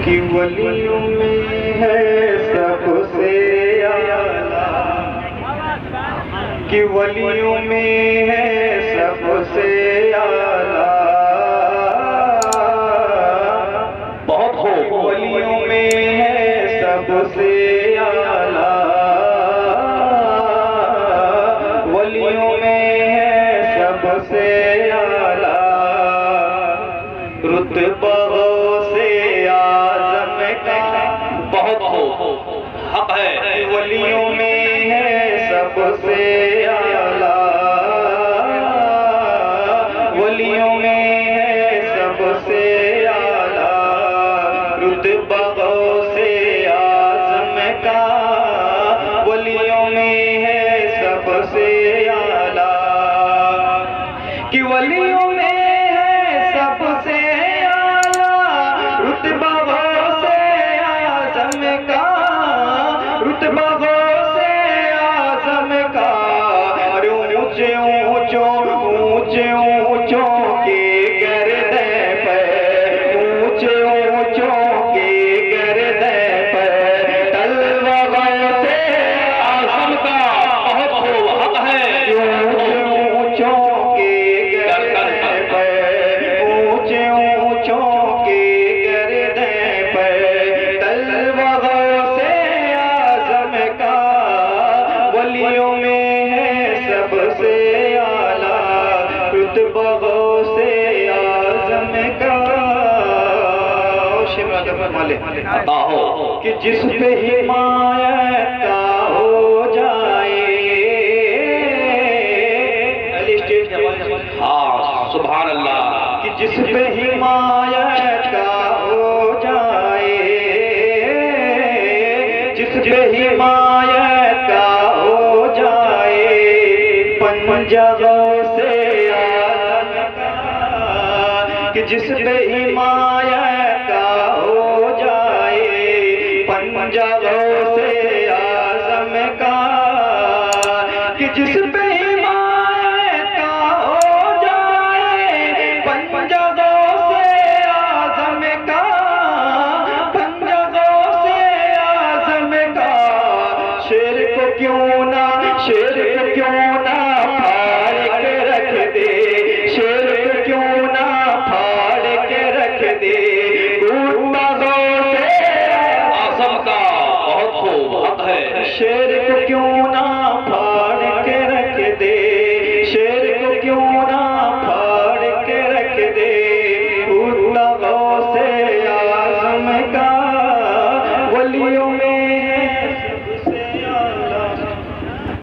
कि वलियों में है सबसे आला, कि वलियों में है सबसे आला। बहुत हो वलियों में है सबसे आला, वलियों में है सबसे आला। रुतबा से आज़म का बहुत हो हक है, वलियों में है सबसे आला, वलियों में है सबसे आला। रुतबा से आज़म का वलियों में है सबसे आला, कि वलियों में है सबसे आला। रुतबा से आज़म का, रुतबा से आज़म का। अरे ऊंचे ऊंचों ऊंचे ऊंचों के गर्दे पे, ऊंचे ऊंचों के गर्दे पे तलवा से आज़म का बहुत हो हक है। ऊंचे ऊंचों के गर्दे पे, ऊंचे ऊंचों के गर्दे पे तलवा से आज़म का वलियों में है सबसे आला। रुतबा से आज़म का अता हो कि जिस पे हिमायत का हो जाए। हाँ सुभान अल्लाह, कि जिस पे हिमायत का हो जाए, जिस पे हिमायत का हो जाए। पंजगों से आज़म का, कि जिस पे हिमायत का हो जाए। पंजगों से आज़म का, कि जिस पे हिमायत का हो जाए। पंजगों से आज़म का, पंजगों से आज़म का। शेर को क्यों ना, शेर को क्यों ना फाड़ के रख दे, शेर को क्यों ना फाड़ के रख दे। गुस्ताखों से आज़म का बहुत खूब हक है, शेर को क्यों ना फाड़ के रख दे, शेर को क्यों ना फाड़ के रख दे। गुस्ताखों से आज़म का वलियों में